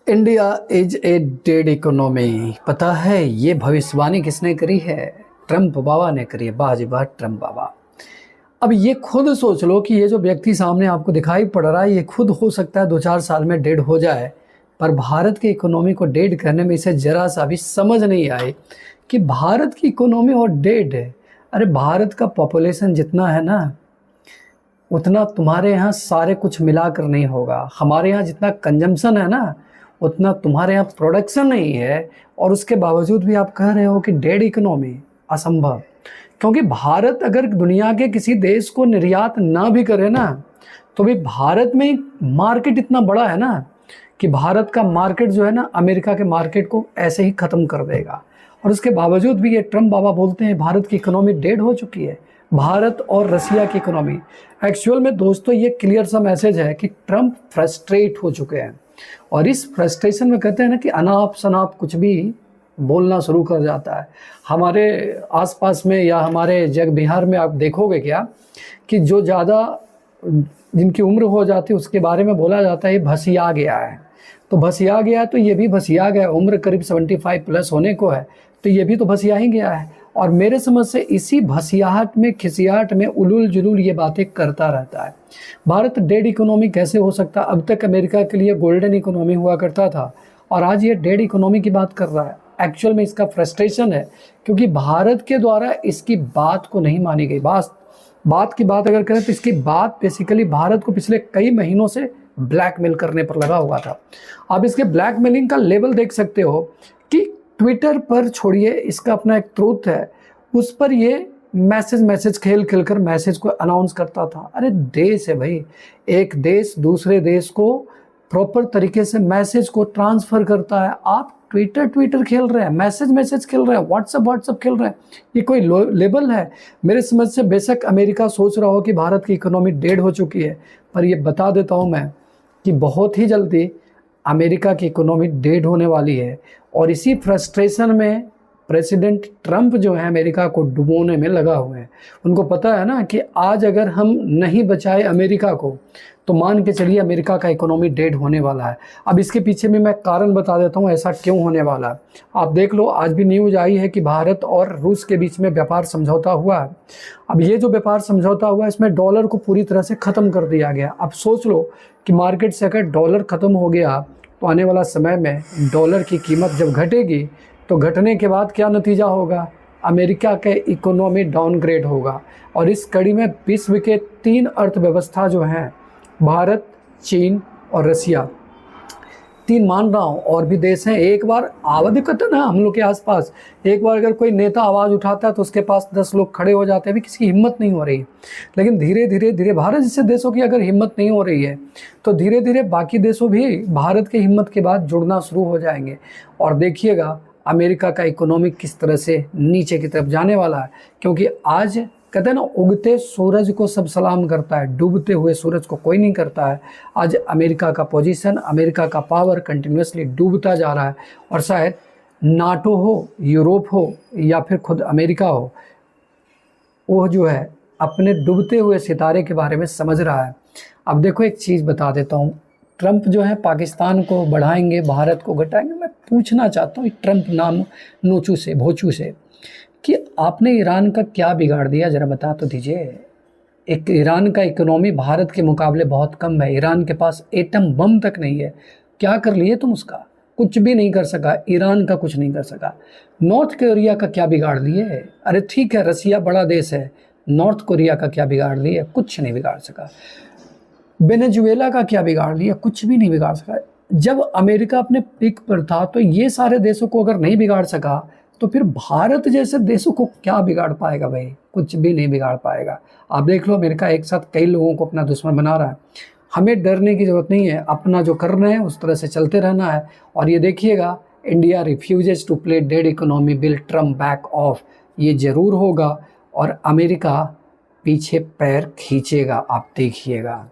India is a dead economy. पता है ये भविष्यवाणी किसने करी है? ट्रम्प बाबा ने करी है। वाह जी वाह, ट्रम्प बाबा। अब ये खुद सोच लो कि ये जो व्यक्ति सामने आपको दिखाई पड़ रहा है, ये खुद हो सकता है 2-4 साल में डेड हो जाए, पर भारत की इकोनॉमी को डेड करने में इसे जरा सा भी समझ नहीं आए कि भारत की इकोनॉमी और डेड है। अरे भारत का पॉपुलेशन जितना है ना, उतना तुम्हारे यहाँ सारे कुछ मिलाकर नहीं होगा। हमारे यहाँ जितना कंजम्पशन है ना, उतना तुम्हारे यहाँ प्रोडक्शन नहीं है, और उसके बावजूद भी आप कह रहे हो कि डेड इकोनॉमी। असंभव। क्योंकि भारत अगर दुनिया के किसी देश को निर्यात ना भी करे ना, तो भी भारत में मार्केट इतना बड़ा है ना कि भारत का मार्केट जो है ना, अमेरिका के मार्केट को ऐसे ही ख़त्म कर देगा। और उसके बावजूद भी ये ट्रम्प बाबा बोलते हैं भारत की इकोनॉमी डेड हो चुकी है। भारत और रसिया की इकोनॉमी। एक्चुअल में दोस्तों ये क्लियर सा मैसेज है कि ट्रम्प फ्रस्ट्रेट हो चुके हैं, और इस फ्रस्ट्रेशन में कहते हैं ना कि अनाप शनाप कुछ भी बोलना शुरू कर जाता है। हमारे आसपास में या हमारे जग बिहार में आप देखोगे क्या कि जो ज़्यादा जिनकी उम्र हो जाती है उसके बारे में बोला जाता है ये भसिया गया है। तो भसिया गया, तो ये भी भसिया गया। उम्र करीब 75 प्लस होने को है, तो ये भी तो भसिया ही गया है। और मेरे समझ से इसी भसियाहट में, खिसियाहट में उलूल जुलूल ये बातें करता रहता है। भारत डेड इकोनॉमी कैसे हो सकता? अब तक अमेरिका के लिए गोल्डन इकोनॉमी हुआ करता था, और आज ये डेड इकोनॉमी की बात कर रहा है। एक्चुअल में इसका फ्रस्ट्रेशन है, क्योंकि भारत के द्वारा इसकी बात को नहीं मानी गई। बात की बात अगर करें तो इसकी बात बेसिकली भारत को पिछले कई महीनों से ब्लैकमेल करने पर लगा हुआ था। आप इसके ब्लैकमेलिंग का लेवल देख सकते हो कि ट्विटर पर छोड़िए, इसका अपना एक ट्रूथ है, उस पर ये मैसेज खेल कर मैसेज को अनाउंस करता था। अरे देश है भाई, एक देश दूसरे देश को प्रॉपर तरीके से मैसेज को ट्रांसफ़र करता है। आप ट्विटर खेल रहे हैं, मैसेज खेल रहे हैं, व्हाट्सअप खेल रहे हैं। ये कोई लेवल है? मेरे समझ से बेशक अमेरिका सोच रहा हो कि भारत की इकोनॉमी डेड हो चुकी है, पर ये बता देता हूँ मैं कि बहुत ही जल्दी अमेरिका की इकोनॉमी डेड होने वाली है। और इसी फ्रस्ट्रेशन में प्रेसिडेंट ट्रम्प जो है अमेरिका को डुबोने में लगा हुए हैं। उनको पता है ना कि आज अगर हम नहीं बचाए अमेरिका को, तो मान के चलिए अमेरिका का इकोनॉमी डेड होने वाला है। अब इसके पीछे भी मैं कारण बता देता हूँ ऐसा क्यों होने वाला है। आप देख लो, आज भी न्यूज़ आई है कि भारत और रूस के बीच में व्यापार समझौता हुआ है। अब ये जो व्यापार समझौता हुआ है, इसमें डॉलर को पूरी तरह से ख़त्म कर दिया गया। अब सोच लो कि मार्केट से अगर डॉलर ख़त्म हो गया, तो आने वाला समय में डॉलर की कीमत जब घटेगी, तो घटने के बाद क्या नतीजा होगा? अमेरिका के इकोनॉमी डाउनग्रेड होगा। और इस कड़ी में विश्व के 3 अर्थव्यवस्था जो हैं, भारत, चीन और रसिया, 3 मान रहा हूँ, और भी देश हैं। एक बार आवधिकता ना हम लोग के आसपास, एक बार अगर कोई नेता आवाज़ उठाता है तो उसके पास 10 लोग खड़े हो जाते हैं। अभी किसी की हिम्मत नहीं हो रही। लेकिन धीरे धीरे भारत जैसे देशों की अगर हिम्मत नहीं हो रही है, तो धीरे धीरे बाकी देशों भी भारत की हिम्मत के बाद जुड़ना शुरू हो जाएंगे। और देखिएगा अमेरिका का इकोनॉमी किस तरह से नीचे की तरफ जाने वाला है। क्योंकि आज कहते हैं ना, उगते सूरज को सब सलाम करता है, डूबते हुए सूरज को कोई नहीं करता है। आज अमेरिका का पोजीशन, अमेरिका का पावर कंटिन्यूसली डूबता जा रहा है। और शायद नाटो हो, यूरोप हो, या फिर खुद अमेरिका हो, वो जो है अपने डूबते हुए सितारे के बारे में समझ रहा है। अब देखो एक चीज़ बता देता हूँ, ट्रम्प जो है पाकिस्तान को बढ़ाएंगे, भारत को घटाएंगे। मैं पूछना चाहता हूँ ट्रम्प नाम भोचू से कि आपने ईरान का क्या बिगाड़ दिया, ज़रा बता तो दीजिए। एक ईरान का इकोनॉमी भारत के मुकाबले बहुत कम है। ईरान के पास एटम बम तक नहीं है। क्या कर लिए तुम उसका? कुछ भी नहीं कर सका। ईरान का कुछ नहीं कर सका। नॉर्थ कोरिया का क्या बिगाड़ लिए? अरे ठीक है, रसिया बड़ा देश है, नॉर्थ कोरिया का क्या बिगाड़ लिए? कुछ नहीं बिगाड़ सका। वेनेजुएला का क्या बिगाड़ लिया? कुछ भी नहीं बिगाड़ सका। जब अमेरिका अपने पीक पर था, तो ये सारे देशों को अगर नहीं बिगाड़ सका, तो फिर भारत जैसे देशों को क्या बिगाड़ पाएगा भाई? कुछ भी नहीं बिगाड़ पाएगा। आप देख लो, अमेरिका एक साथ कई लोगों को अपना दुश्मन बना रहा है। हमें डरने की ज़रूरत नहीं है, अपना जो कर रहे हैं उस तरह से चलते रहना है। और ये देखिएगा, India refuses to play dead economy, will Trump back off, ये ज़रूर होगा। और अमेरिका पीछे पैर खींचेगा, आप देखिएगा।